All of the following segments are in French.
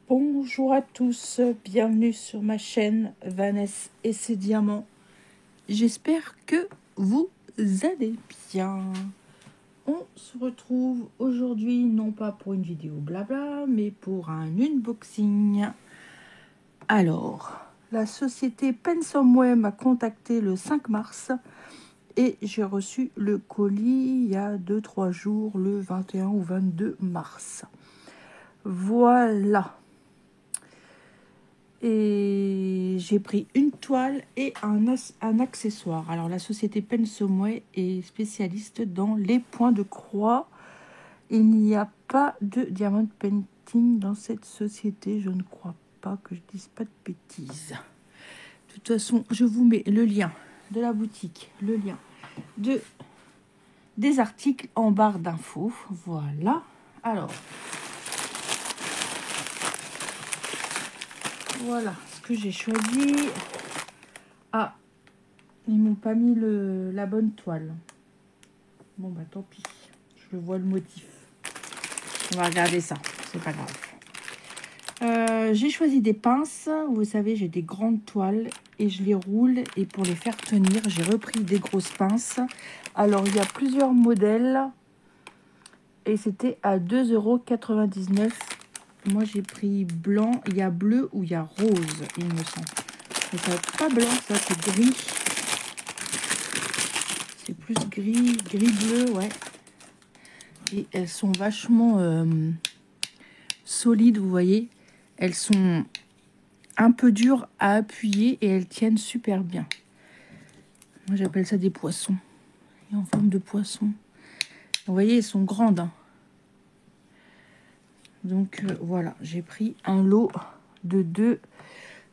Bonjour à tous, bienvenue sur ma chaîne Vanessa et ses diamants. J'espère que vous allez bien. On se retrouve aujourd'hui non pas pour une vidéo blabla, mais pour un unboxing. Alors, la société Pensomeway m'a contacté le 5 mars et j'ai reçu le colis il y a 2-3 jours, le 21 ou 22 mars. Voilà. Et j'ai pris une toile et un accessoire. Alors la société Pensomeway est spécialiste dans les points de croix. Il n'y a pas de diamond painting dans cette société. Je ne crois pas, que je dise pas de bêtises. De toute façon, je vous mets le lien de la boutique, le lien des articles en barre d'infos. Voilà. Alors, voilà ce que j'ai choisi. Ah, ils m'ont pas mis la bonne toile. Bon, bah tant pis. Je vois le motif. On va regarder ça. C'est pas grave. J'ai choisi des pinces. Vous savez, j'ai des grandes toiles et je les roule. Et pour les faire tenir, j'ai repris des grosses pinces. Alors, il y a plusieurs modèles. Et c'était à 2,99 €. Moi, j'ai pris blanc. Il y a bleu ou il y a rose, il me semble. Mais ça va être pas blanc, ça, c'est gris. C'est plus gris-bleu, ouais. Et elles sont vachement solides, vous voyez. Elles sont un peu dures à appuyer et elles tiennent super bien. Moi, j'appelle ça des poissons. Et en forme de poisson. Vous voyez, elles sont grandes. Hein. Donc, voilà. J'ai pris un lot de 2.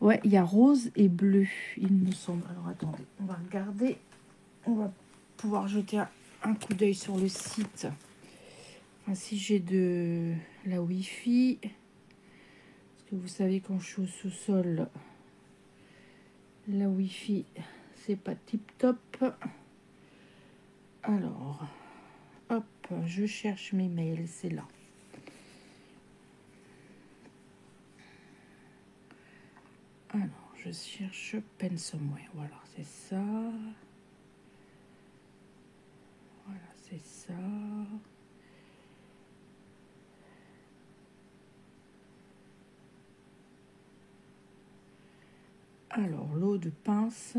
Ouais, il y a rose et bleu, il me semble. Alors, attendez. On va regarder. On va pouvoir jeter un coup d'œil sur le site. Enfin, si j'ai de la Wi-Fi... Vous savez, quand je suis au sous-sol, la Wi-Fi, c'est pas tip-top. Alors, hop, je cherche mes mails, c'est là. Alors, je cherche Pensomeway. Voilà, c'est ça. Voilà, c'est ça. Alors, l'eau de pince.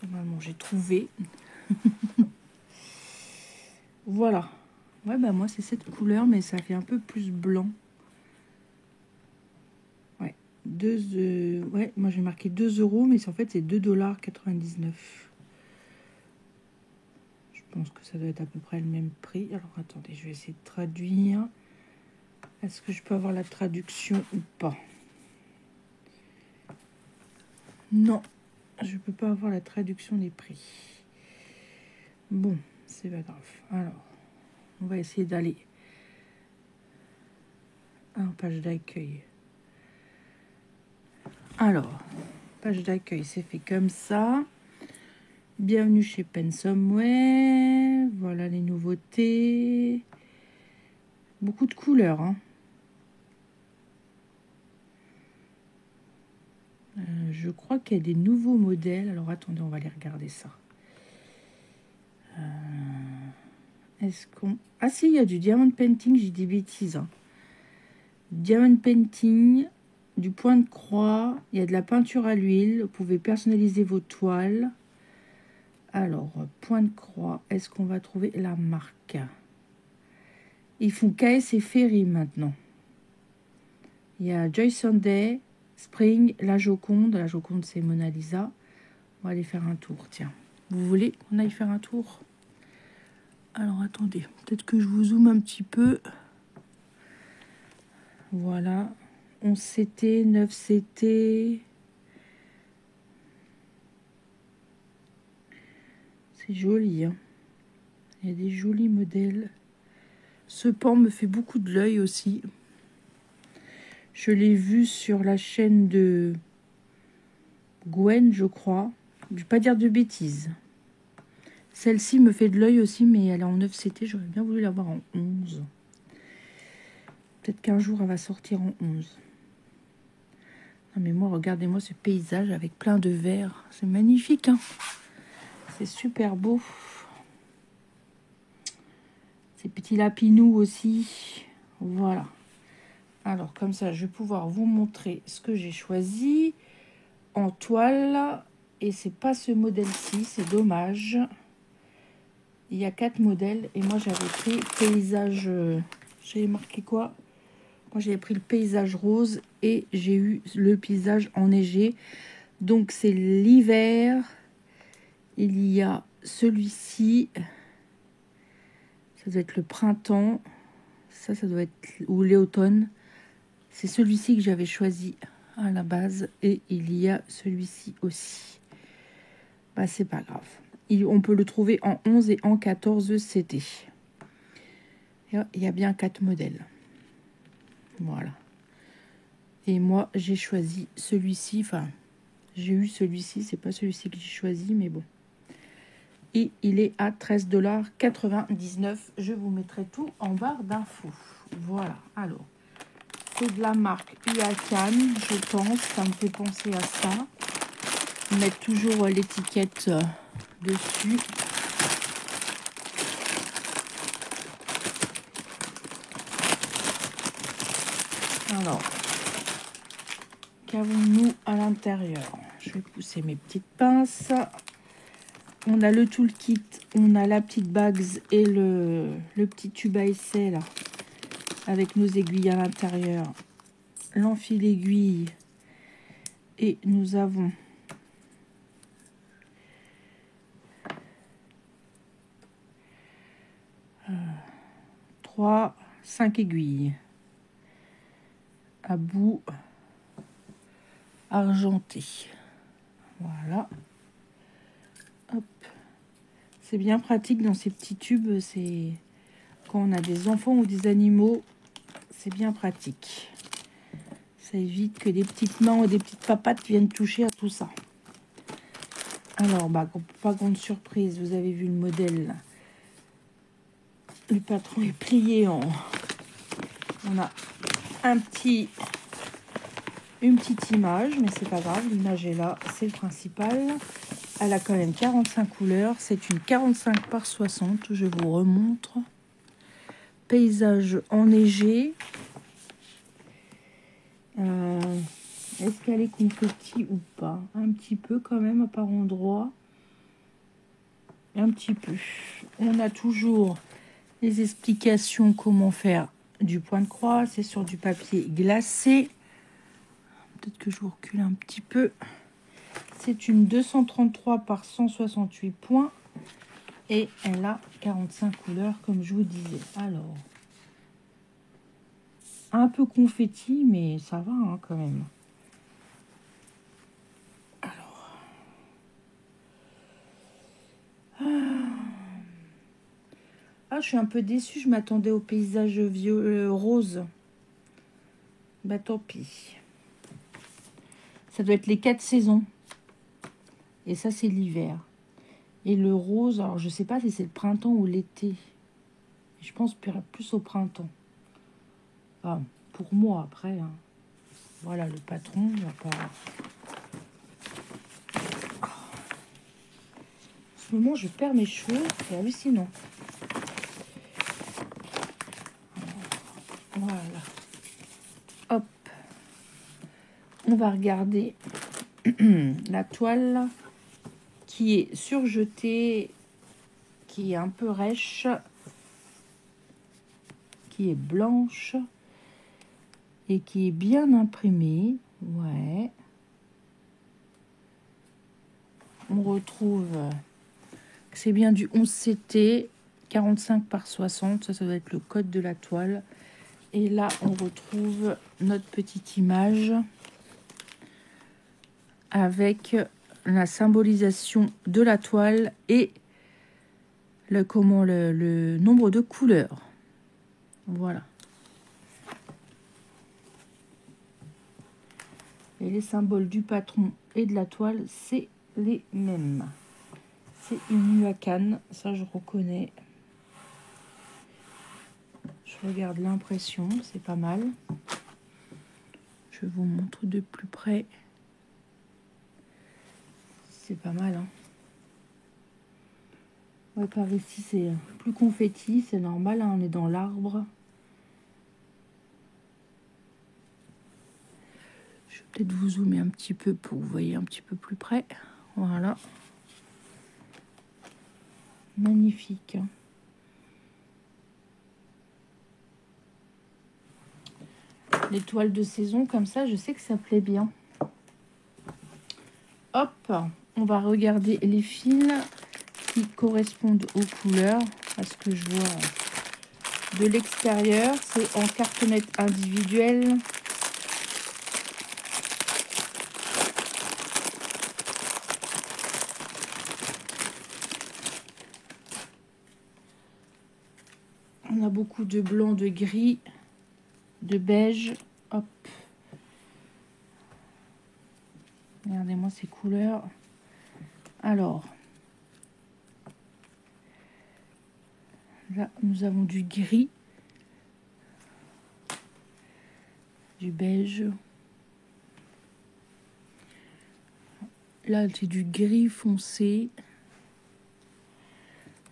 Normalement, j'ai trouvé. Voilà. Ouais, bah moi, c'est cette couleur, mais ça fait un peu plus blanc. Ouais. Ouais, moi, j'ai marqué 2 €, mais en fait, c'est 2,99 $. Je pense que ça doit être à peu près le même prix. Alors, attendez, je vais essayer de traduire. Est-ce que je peux avoir la traduction ou pas? Non, je ne peux pas avoir la traduction des prix. Bon, c'est pas grave. Alors, on va essayer d'aller à une page d'accueil. Alors, page d'accueil, c'est fait comme ça. Bienvenue chez Pensomeway. Voilà les nouveautés. Beaucoup de couleurs, hein. Je crois qu'il y a des nouveaux modèles. Alors, attendez, on va aller regarder ça. Est-ce qu'on... Ah si, il y a du diamond painting, j'ai des bêtises. Hein. Diamond painting, du point de croix, il y a de la peinture à l'huile. Vous pouvez personnaliser vos toiles. Alors, point de croix, est-ce qu'on va trouver la marque? Ils font KS et Ferry maintenant. Il y a Joy Sunday, Spring, la Joconde. La Joconde, c'est Mona Lisa. On va aller faire un tour, tiens. Vous voulez qu'on aille faire un tour? Alors, attendez. Peut-être que je vous zoome un petit peu. Voilà. 11 CT, 9 CT. C'est joli, hein. Il y a des jolis modèles. Ce pan me fait beaucoup de l'œil aussi. Je l'ai vu sur la chaîne de Gwen, je crois. Je ne vais pas dire de bêtises. Celle-ci me fait de l'œil aussi, mais elle est en 9 CT. J'aurais bien voulu l'avoir en 11. Peut-être qu'un jour, elle va sortir en 11. Non, mais moi, regardez-moi ce paysage avec plein de verre. C'est magnifique, hein. C'est super beau. Ces petits lapinous aussi. Voilà. Alors, comme ça, je vais pouvoir vous montrer ce que j'ai choisi en toile. Et c'est pas ce modèle-ci, c'est dommage. Il y a 4 modèles. Et moi, j'avais pris paysage... j'ai marqué quoi? Moi, j'avais pris le paysage rose et j'ai eu le paysage enneigé. Donc, c'est l'hiver. Il y a celui-ci. Ça doit être le printemps. Ça doit être... ou l'automne. C'est celui-ci que j'avais choisi à la base. Et il y a celui-ci aussi. Bah, c'est pas grave. On peut le trouver en 11 et en 14 CT. Il y a bien 4 modèles. Voilà. Et moi, j'ai choisi celui-ci. Enfin, j'ai eu celui-ci. C'est pas celui-ci que j'ai choisi, mais bon. Et il est à 13,99 $. Je vous mettrai tout en barre d'infos. Voilà. Alors, c'est de la marque Huacan, je pense. Ça me fait penser à ça. Mettre toujours l'étiquette dessus. Alors, qu'avons-nous à l'intérieur? Je vais pousser mes petites pinces. On a le toolkit, on a la petite bags et le petit tube à essai là, avec nos aiguilles à l'intérieur, l'enfil aiguille, et nous avons trois, 5 aiguilles à bout argenté. Voilà. Hop. C'est bien pratique dans ces petits tubes. C'est quand on a des enfants ou des animaux, c'est bien pratique. Ça évite que des petites mains ou des petites papates viennent toucher à tout ça. Alors, bah, pas grande surprise, vous avez vu le modèle. Là. Le patron est plié en... On a une petite image, mais c'est pas grave, l'image est là, c'est le principal. Elle a quand même 45 couleurs, c'est une 45 par 60, je vous remontre. Paysage enneigé. Est-ce qu'elle est confetti ou pas? Un petit peu quand même, par endroit. Un petit peu. On a toujours les explications comment faire du point de croix. C'est sur du papier glacé. Peut-être que je vous recule un petit peu. C'est une 233 par 168 points. Et elle a 45 couleurs, comme je vous disais. Alors, un peu confetti, mais ça va hein, quand même. Alors. Ah, je suis un peu déçue. Je m'attendais au paysage rose. Bah, tant pis. Ça doit être les 4 saisons. Et ça, c'est l'hiver. Et le rose, alors je sais pas si c'est le printemps ou l'été. Je pense plus au printemps. Enfin, pour moi, après. Hein. Voilà, le patron, il va pas... Oh. En ce moment, je perds mes cheveux. C'est hallucinant. Voilà. Hop. On va regarder la toile qui est surjetée, qui est un peu rêche, qui est blanche et qui est bien imprimée. Ouais. On retrouve que c'est bien du 11 CT, 45 par 60. Ça doit être le code de la toile. Et là, on retrouve notre petite image avec la symbolisation de la toile et le nombre de couleurs. Voilà. Et les symboles du patron et de la toile, c'est les mêmes. C'est une Huacan, ça je reconnais. Je Je regarde l'impression, c'est pas mal. Je vous montre de plus près. C'est pas mal, hein. Ouais, par ici, c'est plus confetti, c'est normal, hein, on est dans l'arbre. Je vais peut-être vous zoomer un petit peu pour que vous voyez un petit peu plus près. Voilà. Magnifique, hein. Les toiles de saison, comme ça, je sais que ça plaît bien. Hop, on va regarder les fils qui correspondent aux couleurs. À ce que je vois de l'extérieur, c'est en cartonnette individuelle. On a beaucoup de blanc, de gris, de beige. Hop. Regardez-moi ces couleurs. Alors, là, nous avons du gris, du beige. Là, c'est du gris foncé.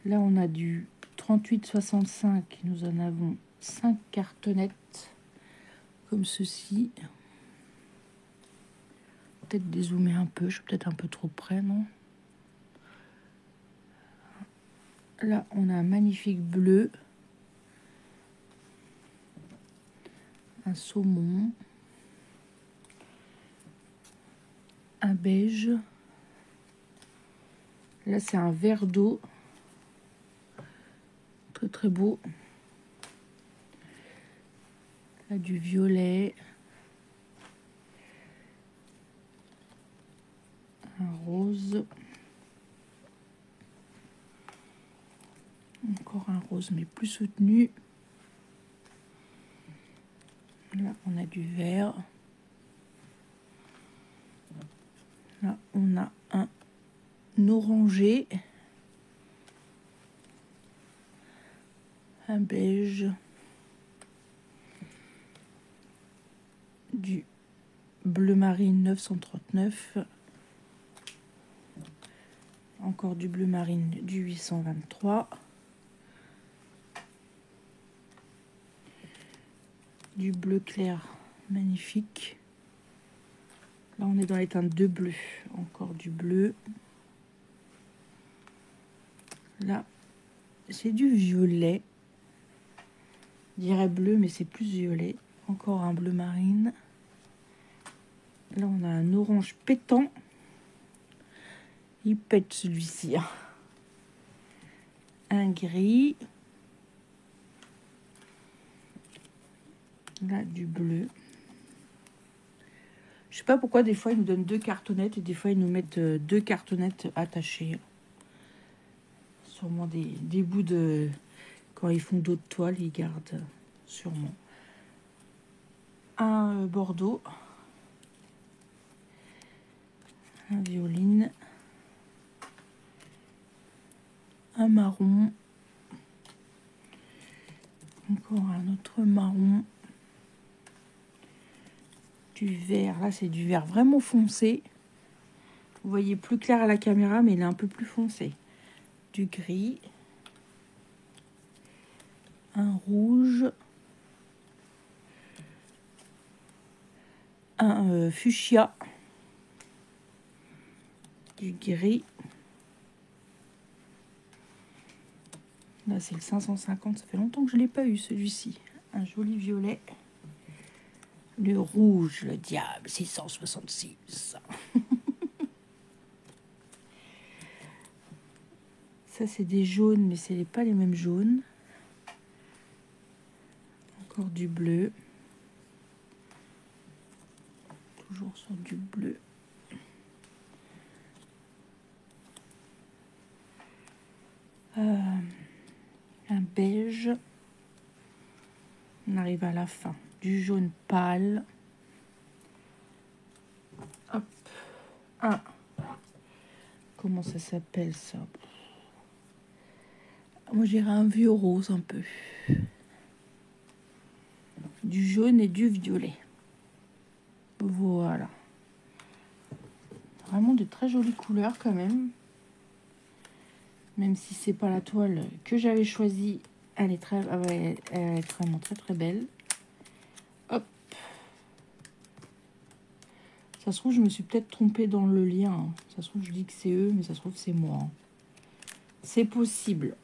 Là, on a du 38-65. Nous en avons 5 cartonnettes comme ceci. Peut-être dézoomer un peu. Je suis peut-être un peu trop près, non? Là, on a un magnifique bleu. Un saumon. Un beige. Là, c'est un vert d'eau. Très, très beau. Là, du violet. Un rose. Encore un rose, mais plus soutenu. Là, on a du vert. Là, on a un orangé. Un beige. Du bleu marine 939. Encore du bleu marine du 823. Du bleu clair magnifique. Là, on est dans les teintes de bleu. Encore du bleu. Là, c'est du violet. Je dirais bleu, mais c'est plus violet. Encore un bleu marine. Là, on a un orange pétant. Il pète celui-ci. Un gris. Là, du bleu. Je sais pas pourquoi des fois ils nous donnent 2 cartonnettes et des fois ils nous mettent 2 cartonnettes attachées. Sûrement des bouts de... Quand ils font d'autres toiles, ils gardent sûrement. Un bordeaux. Un violine. Un marron. Encore un autre marron. Du vert. Là, c'est du vert vraiment foncé. Vous voyez plus clair à la caméra, mais il est un peu plus foncé. Du gris. Un rouge. Un fuchsia. Du gris. Là, c'est le 550. Ça fait longtemps que je ne l'ai pas eu, celui-ci. Un joli violet. Le rouge, le diable, 666. Ça, c'est des jaunes, mais ce n'est pas les mêmes jaunes. Encore du bleu. Toujours sur du bleu. Un beige. On arrive à la fin. Du jaune pâle. Hop. Comment ça s'appelle ça? Moi, j'irais un vieux rose un peu. du jaune et du violet. Voilà. Vraiment de très jolies couleurs quand même. Même si c'est pas la toile que j'avais choisie, elle est très, elle est vraiment très très belle. Hop. Ça se trouve, je me suis peut-être trompée dans le lien. Hein. Ça se trouve, je dis que c'est eux, mais ça se trouve, c'est moi. Hein. C'est possible.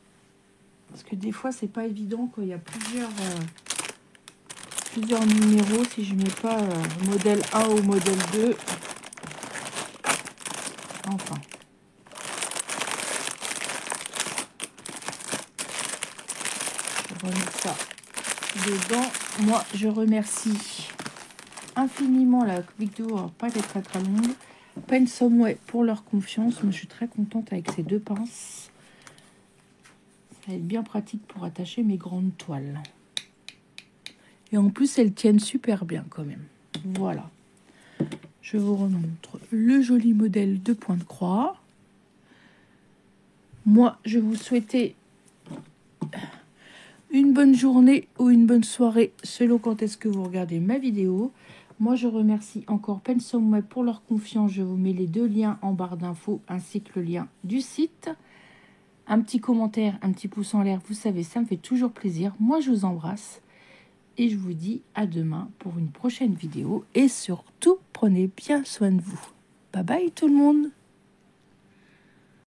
Parce que des fois, c'est pas évident quand il y a plusieurs numéros. Si je mets pas modèle 1 ou modèle 2. Enfin. Je vais remettre ça dedans. Moi, je remercie infiniment la vidéo, pas être très très longue. Pensomeway pour leur confiance. Moi, je suis très contente avec ces deux pinces. Ça va être bien pratique pour attacher mes grandes toiles. Et en plus, elles tiennent super bien quand même. Voilà. Je vous remontre le joli modèle de point de croix. Moi, je vous souhaitais une bonne journée ou une bonne soirée selon quand est-ce que vous regardez ma vidéo. Moi, je remercie encore Pensomeway pour leur confiance. Je vous mets les deux liens en barre d'infos ainsi que le lien du site. Un petit commentaire, un petit pouce en l'air, vous savez, ça me fait toujours plaisir. Moi, je vous embrasse et je vous dis à demain pour une prochaine vidéo. Et surtout, prenez bien soin de vous. Bye bye tout le monde!